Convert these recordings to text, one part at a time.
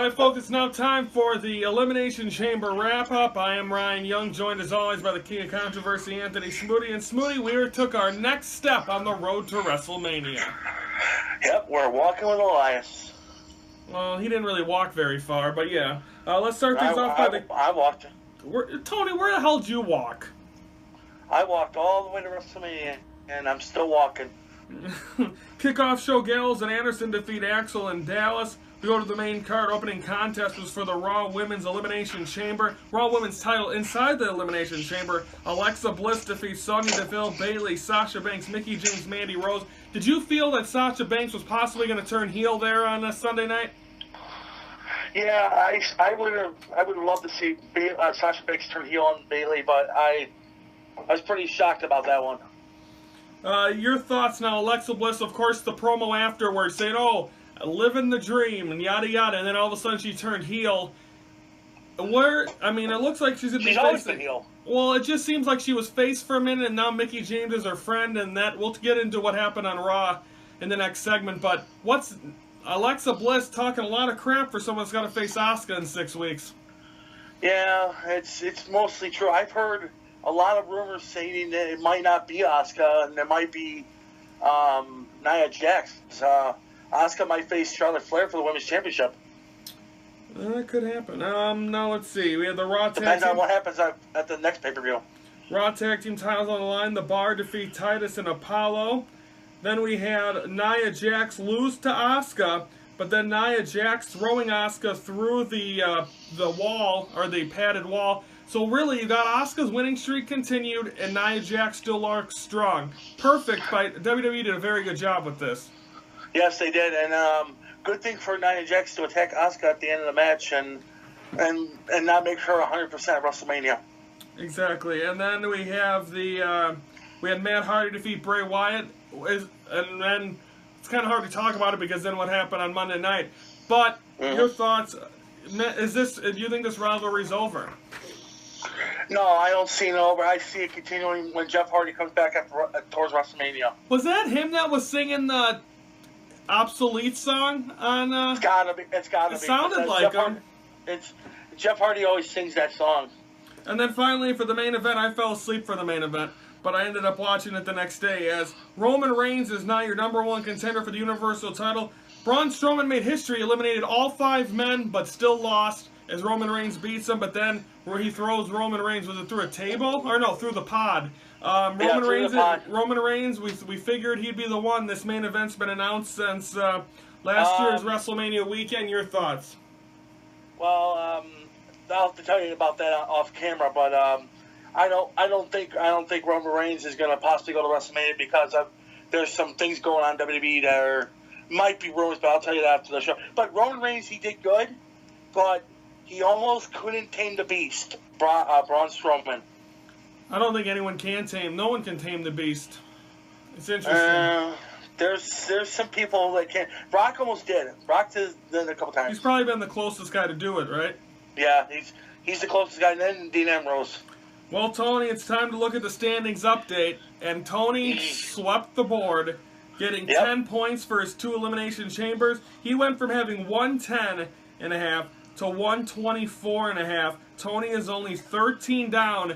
Alright folks, it's now time for the Elimination Chamber wrap-up. I am Ryan Young, joined as always by the King of Controversy, Anthony Smoody. And Smoody, we took our next step on the road to WrestleMania. Yep, we're walking with Elias. Well, he didn't really walk very far, but yeah. Let's start things off by I walked. Tony, where the hell did you walk? I walked all the way to WrestleMania, and I'm still walking. Kickoff show, Gallows and Anderson defeat Axel in Dallas. We go to the main card. Opening contest was for the Raw Women's Elimination Chamber. Raw Women's title inside the Elimination Chamber. Alexa Bliss defeats Sonya Deville, Bayley, Sasha Banks, Mickie James, Mandy Rose. Did you feel that Sasha Banks was possibly going to turn heel there on Sunday night? Yeah, I would have loved to see Sasha Banks turn heel on Bayley, but I was pretty shocked about that one. Your thoughts now, Alexa Bliss, of course, the promo afterwards saying, "Oh, living the dream," and yada yada, and then all of a sudden she turned heel. It looks like she's always been heel. Well, it just seems like she was face for a minute, and now Mickie James is her friend, and that we'll get into what happened on Raw in the next segment. But what's Alexa Bliss talking a lot of crap for someone that's got to face Asuka in 6 weeks? Yeah, it's mostly true. I've heard a lot of rumors saying that it might not be Asuka, and it might be Nia Jax. Asuka might face Charlotte Flair for the Women's Championship. That could happen. Now let's see. We have the Raw Tag Depends Team. on what happens at the next pay-per-view. Raw Tag Team titles on the line. The B.A.R defeat Titus and Apollo. Then we had Nia Jax lose to Asuka, but then Nia Jax throwing Asuka through the wall, or the padded wall. So really, you got Asuka's winning streak continued, and Nia Jax still looks strong. Perfect. WWE did a very good job with this. Yes, they did, and good thing for Nia Jax to attack Asuka at the end of the match and not make her 100% at WrestleMania. Exactly, and then we have we had Matt Hardy defeat Bray Wyatt, and then it's kind of hard to talk about it because then what happened on Monday night. But your thoughts? Do you think this rivalry is over? No, I don't see it over. I see it continuing when Jeff Hardy comes back towards WrestleMania. Was that him that was singing the obsolete song on? It's gotta be. It sounded like him. Jeff Hardy always sings that song. And then finally, for the main event, I fell asleep for the main event, but I ended up watching it the next day as Roman Reigns is now your #1 contender for the Universal title. Braun Strowman made history, eliminated all 5 men, but still lost as Roman Reigns beats him. But then where he throws Roman Reigns, was it through a table? Or no, through the pod. Roman Reigns, we figured he'd be the one. This main event's been announced since last year's WrestleMania weekend. Your thoughts? Well, I'll have to tell you about that off camera, but I don't think Roman Reigns is going to possibly go to WrestleMania because there's some things going on in WWE that might be rumors, but I'll tell you that after the show. But Roman Reigns, he did good, but he almost couldn't tame the beast, Braun Strowman. I don't think anyone can tame. No one can tame the beast. It's interesting. There's some people that can. Brock almost did it. Brock did it a couple times. He's probably been the closest guy to do it, right? Yeah, he's the closest guy, and then Dean Ambrose. Well, Tony, it's time to look at the standings update, and Tony swept the board, getting 10 points for his 2 elimination chambers. He went from having 110.5 to 124.5. Tony is only 13 down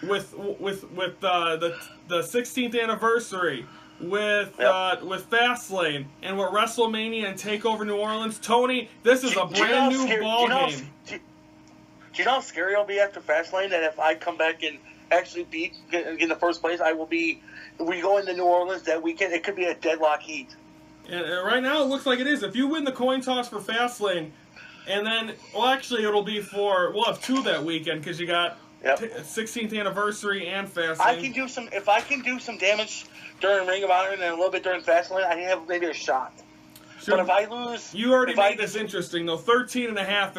with the 16th anniversary, with Fastlane, and with WrestleMania and TakeOver New Orleans. Tony, this is a brand new ball game. Do you know how scary I'll be after Fastlane? That if I come back and actually get in the first place, we go into New Orleans that weekend. It could be a deadlock heat. And right now, it looks like it is. If you win the coin toss for Fastlane, and then, well, actually, we'll have 2 that weekend because you got 16th anniversary and Fastlane. If I can do some damage during Ring of Honor and then a little bit during Fastlane, I have maybe a shot. But if I lose, you already made this interesting though. 13.5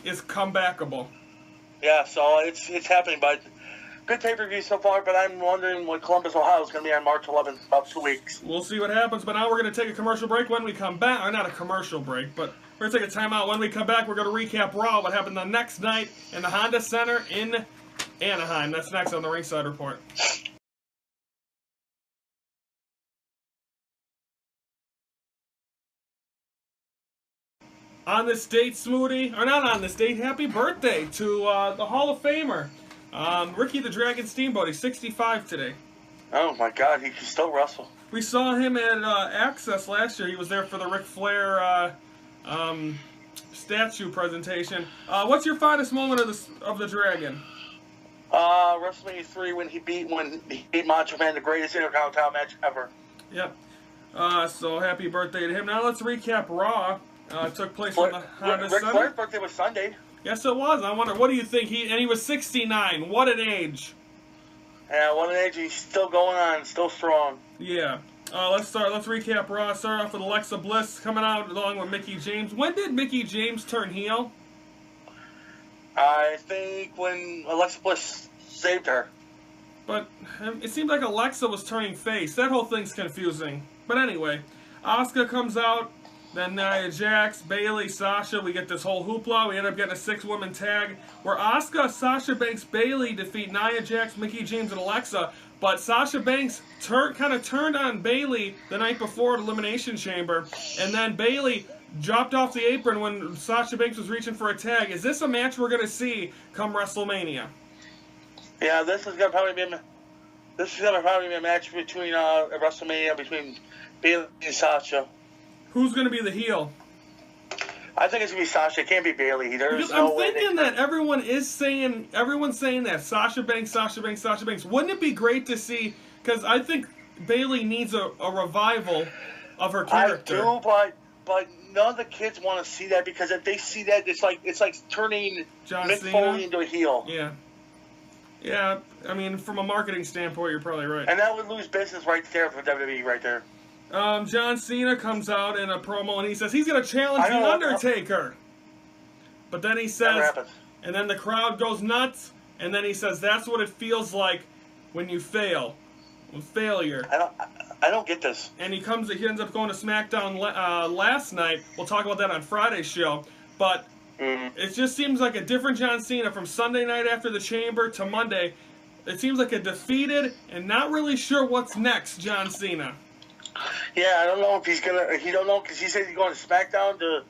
is comebackable. Yeah, so it's happening, but good pay-per-view so far. But I'm wondering what Columbus, Ohio is going to be on March 11th, about 2 weeks. We'll see what happens. But now we're going to take a commercial break. When we come back, or not a commercial break, but we're going to take a timeout. When we come back, we're going to recap Raw, what happened the next night in the Honda Center in Anaheim. That's next on the Ringside Report. On this date, Smoothie, or not on this date, happy birthday to the Hall of Famer, Ricky the Dragon Steamboat. He's 65 today. Oh my God, he can still wrestle. We saw him at Access last year. He was there for the Ric Flair statue presentation. What's your fondest moment of the Dragon? WrestleMania 3 when he beat Macho Man, the greatest Intercontinental match ever. Yep. So happy birthday to him. Now let's recap Raw. Took place on the Honda Ric Center. Flair's birthday was Sunday. Yes, it was. I wonder, what do you think? He was 69. What an age. Yeah, what an age. He's still going on, still strong. Yeah. Let's recap Raw. Start off with Alexa Bliss coming out along with Mickie James. When did Mickie James turn heel? I think when Alexa Bliss saved her. But it seemed like Alexa was turning face. That whole thing's confusing. But anyway, Asuka comes out. Then Nia Jax, Bayley, Sasha. We get this whole hoopla. We end up getting a 6-woman tag where Asuka, Sasha Banks, Bayley defeat Nia Jax, Mickie James, and Alexa. But Sasha Banks kind of turned on Bayley the night before at Elimination Chamber. And then Bayley dropped off the apron when Sasha Banks was reaching for a tag. Is this a match we're going to see come WrestleMania? Yeah, this is gonna probably be a match between WrestleMania between Bayley and Sasha. Who's going to be the heel? I think it's gonna be Sasha. It can't be Bayley. I'm thinking that everyone's saying that Sasha Banks, Sasha Banks, Sasha Banks. Wouldn't it be great to see? Because I think Bayley needs a revival of her character. I do, but none of the kids want to see that because if they see that, it's like turning Mick Foley into a heel. Yeah. Yeah, I mean, from a marketing standpoint, you're probably right. And that would lose business right there for WWE right there. John Cena comes out in a promo and he says he's going to challenge The Undertaker. But then he says, and then the crowd goes nuts, and then he says that's what it feels like when you fail. Failure. I don't get this. And he ends up going to SmackDown last night. We'll talk about that on Friday's show. But it just seems like a different John Cena from Sunday night after the Chamber to Monday. It seems like a defeated and not really sure what's next John Cena. Yeah, I don't know if he's gonna. He don't know because he said he's going to SmackDown to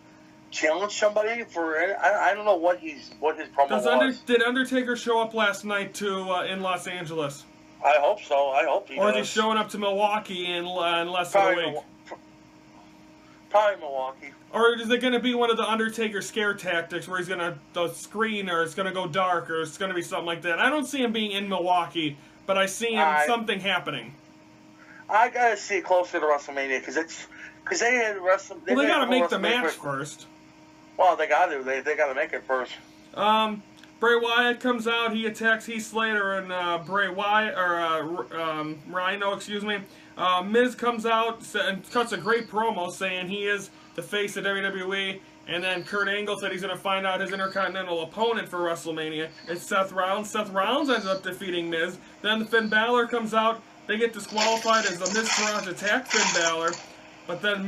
challenge somebody for. I don't know what his promo was. Did Undertaker show up last night in Los Angeles? I hope so. I hope he does. Or is he showing up to Milwaukee in less than a week? Probably Milwaukee. Or is it going to be one of the Undertaker scare tactics where he's going to screen or it's going to go dark or it's going to be something like that? I don't see him being in Milwaukee, but I see something happening. I gotta see it closer to WrestleMania because they had WrestleMania. Well, they gotta make the match first. Well, they gotta. They gotta make it first. Bray Wyatt comes out. He attacks Heath Slater and Bray Wyatt Rhino. Excuse me. Miz comes out and cuts a great promo saying he is the face of WWE. And then Kurt Angle said he's going to find out his Intercontinental opponent for WrestleMania. It's Seth Rollins. Seth Rollins ends up defeating Miz. Then Finn Balor comes out. They get disqualified as the Miz Taraj attack Finn Balor, but then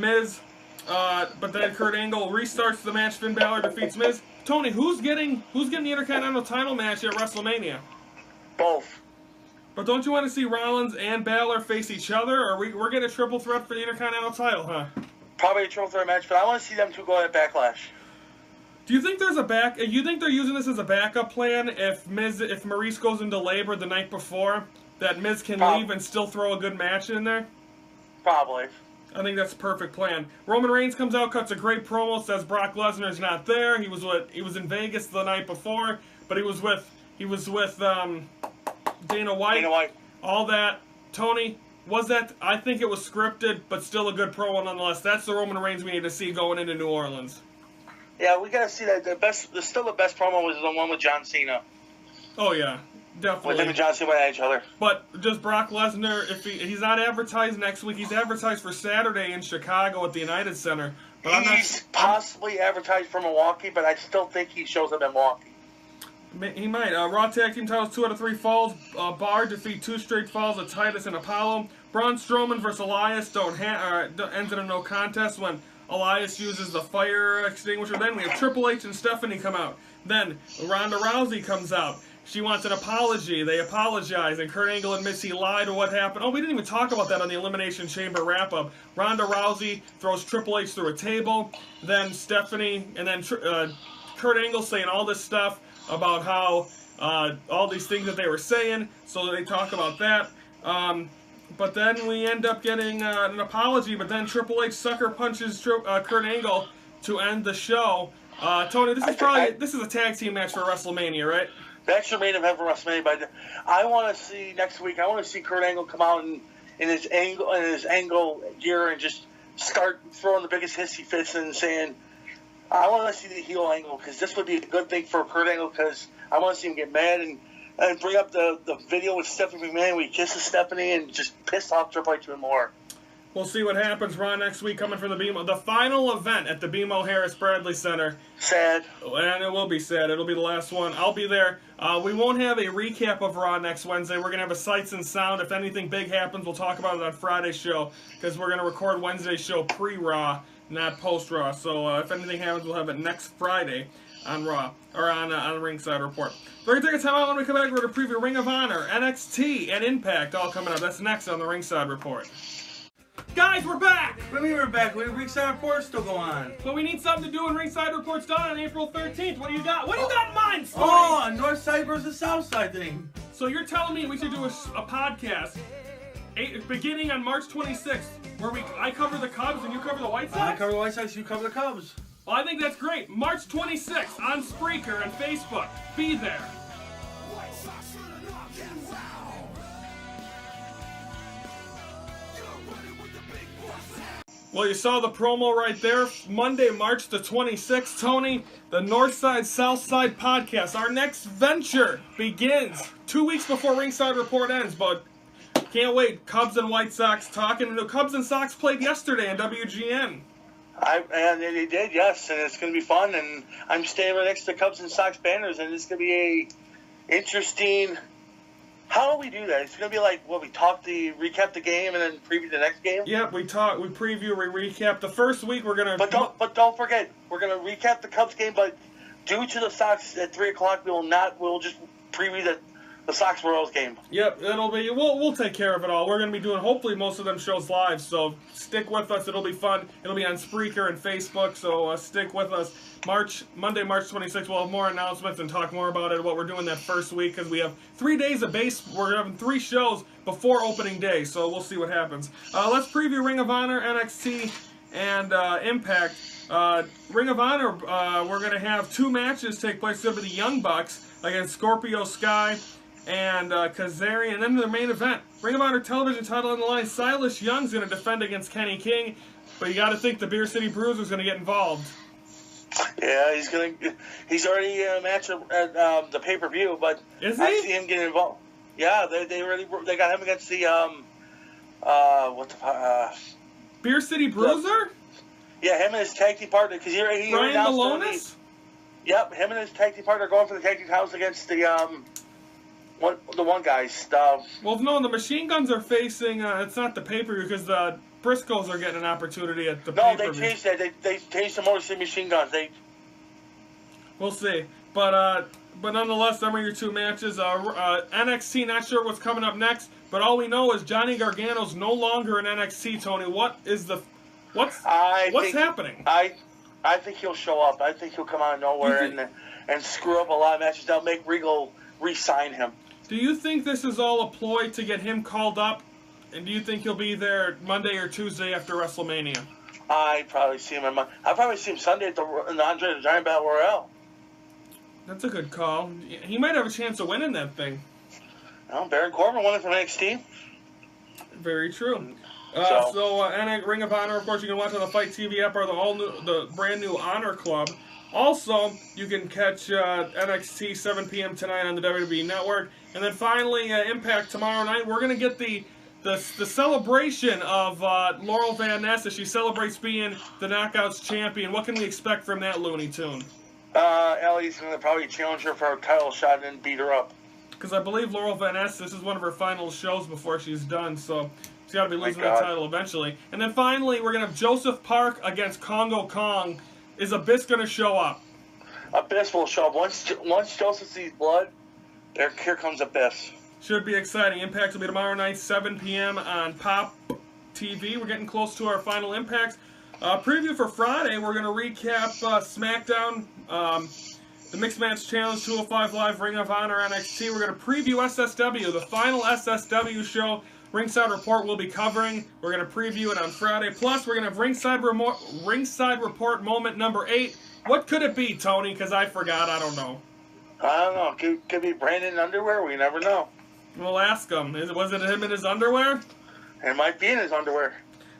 Kurt Angle restarts the match. Finn Balor defeats Miz. Tony, who's getting the Intercontinental title match at WrestleMania? Both. But don't you want to see Rollins and Balor face each other, or we're getting a triple threat for the Intercontinental title, huh? Probably a triple threat match, but I want to see them two go at Backlash. Do you think there's you think they're using this as a backup plan if Maurice goes into labor the night before? That Miz can leave and still throw a good match in there? Probably. I think that's a perfect plan. Roman Reigns comes out, cuts a great promo, says Brock Lesnar's not there. He was in Vegas the night before, but he was with Dana White. All that. Tony, was that? I think it was scripted, but still a good promo nonetheless. That's the Roman Reigns we need to see going into New Orleans. Yeah, we gotta see that. The best promo was the one with John Cena. Oh yeah. Definitely. With him and John Cena at each other. But just Brock Lesnar, if he's not advertised next week, he's advertised for Saturday in Chicago at the United Center. But he's possibly advertised for Milwaukee, but I still think he shows up in Milwaukee. He might. Raw Tag Team titles 2 out of 3 falls. B.A.R defeat 2 straight falls of Titus and Apollo. Braun Strowman versus Elias ends in a no contest when Elias uses the fire extinguisher. Then we have Triple H and Stephanie come out. Then Ronda Rousey comes out. she wants an apology. They apologize, and Kurt Angle admits he lied to what happened. Oh, we didn't even talk about that on the Elimination Chamber wrap-up. Ronda Rousey throws Triple H through a table. Then Stephanie, and then Kurt Angle saying all this stuff about how all these things that they were saying. So they talk about that. But then we end up getting an apology. But then Triple H sucker punches Kurt Angle to end the show. Tony, this is a tag team match for WrestleMania, right? That's your main event for WrestleMania. But I want to see next week. I want to see Kurt Angle come out in his angle gear and just start throwing the biggest hissy fits and saying, I want to see the heel Angle, because this would be a good thing for Kurt Angle, because I want to see him get mad and bring up the video with Stephanie McMahon where he kisses Stephanie and just piss off Triple H even more. We'll see what happens. Raw next week coming from the final event at the BMO Harris Bradley Center. Sad. And it will be sad. It'll be the last one. I'll be there. We won't have a recap of Raw next Wednesday. We're going to have a sights and sound. If anything big happens, we'll talk about it on Friday's show, because we're going to record Wednesday's show pre-Raw, not post-Raw. So if anything happens, we'll have it next Friday on Raw, or on Ringside Report. We're going to take a time out. When we come back, we're going to preview Ring of Honor, NXT, and Impact all coming up. That's next on the Ringside Report. Guys, we're back! What do you mean we're back? Ringside Report still go on. But we need something to do when Ringside Report's done on April 13th. What do you got? What do you got in mind, Stoney? Oh, a North Side versus South Side thing. So you're telling me we should do a podcast beginning on March 26th, where I cover the Cubs and you cover the White Sox? I cover the White Sox, you cover the Cubs. Well, I think that's great. March 26th on Spreaker and Facebook. Be there. Well, you saw the promo right there. Monday, March the 26th, Tony, the Northside Southside podcast. Our next venture begins 2 weeks before Ringside Report ends, but can't wait. Cubs and White Sox talking. The Cubs and Sox played yesterday in WGN. And they did, yes, and it's going to be fun. And I'm staying right next to the Cubs and Sox banners, and it's going to be a interesting. How do we do that? It's going to be like, what, we recap the game and then preview the next game? Yep, we preview, we recap. The first week we're going to... But don't forget, we're going to recap the Cubs game, but due to the Sox at 3 o'clock, we'll just preview the Sox Royals game. Yep, we'll take care of it all. We're going to be doing, hopefully, most of them shows live, so stick with us. It'll be fun. It'll be on Spreaker and Facebook, so stick with us. Monday, March 26th, we'll have more announcements and talk more about it, what we're doing that first week, because we have 3 days of we're having 3 shows before opening day, so we'll see what happens. Let's preview Ring of Honor, NXT, and Impact. Ring of Honor, we're going to have 2 matches take place. It's going to be the Young Bucks against Scorpio Sky and Kazarian, and then the main event. Ring of Honor television title on the line. Silas Young's going to defend against Kenny King, but you got to think the Beer City Bruiser's going to get involved. Yeah, he's already in a match at the pay-per-view, but is he? I see him getting involved. Yeah, they got him against the Beer City Bruiser? Yeah, him and his tag team partner, because he Brian Malonis? Yep, him and his tag team partner going for the tag team titles against the one guys. Well, no, the Machine Guns are facing. It's not the pay-per-view because the Briscoes are getting an opportunity at the pay-per-view. No, they changed that. They changed the Motor City Machine Guns. We'll see, but nonetheless, them are your 2 matches. NXT, not sure what's coming up next, but all we know is Johnny Gargano's no longer in NXT. Tony, what's happening? I think he'll show up. I think he'll come out of nowhere and screw up a lot of matches. They'll make Regal re-sign him. Do you think this is all a ploy to get him called up? And do you think he'll be there Monday or Tuesday after WrestleMania? I'll probably see him Sunday at in the Andre the Giant Battle Royale. That's a good call. He might have a chance of winning that thing. Well, Baron Corbin won it from NXT. Very true. And Ring of Honor, of course, you can watch on the Fight TV app or the brand new Honor Club. Also, you can catch NXT 7 p.m. tonight on the WWE Network. And then finally, Impact tomorrow night. We're going to get the celebration of Laurel Van Ness as she celebrates being the Knockouts champion. What can we expect from that Looney Tune? Ellie's going to probably challenge her for a title shot and beat her up. Because I believe Laurel Van Ness, this is one of her final shows before she's done, so she's got to be losing that title eventually. And then finally, we're going to have Joseph Park against Congo Kong. Is Abyss going to show up? Abyss will show up. Once Joseph sees blood, Here comes Abyss. Should be exciting. Impact will be tomorrow night, 7 p.m. on Pop TV. We're getting close to our final Impacts. Preview for Friday, we're going to recap SmackDown, the Mixed Match Challenge, 205 Live, Ring of Honor, NXT. We're going to preview SSW, the final SSW show. Ringside Report will be covering. We're going to preview it on Friday. Plus, we're going to have Ringside Report moment number 8. What could it be, Tony? Because I forgot. I don't know. I don't know. Could be Brandon in underwear. We never know. We'll ask him. Was it him in his underwear? It might be in his underwear.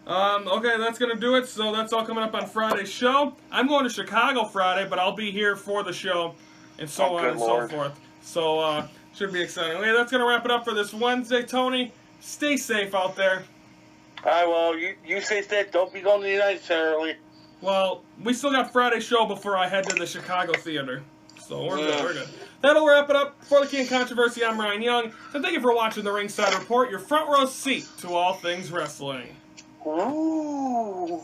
Okay, that's going to do it. So that's all coming up on Friday's show. I'm going to Chicago Friday, but I'll be here for the show, and so on and so forth. So, should be exciting. Okay, that's going to wrap it up for this Wednesday. Tony, stay safe out there. All right, well, you stay safe. Don't be going to the United Center early. Well, we still got Friday's show before I head to the Chicago Theater. So we're good, we're good. That'll wrap it up. For the King of Controversy, I'm Ryan Young. And thank you for watching the Ringside Report, your front row seat to all things wrestling. Ooh.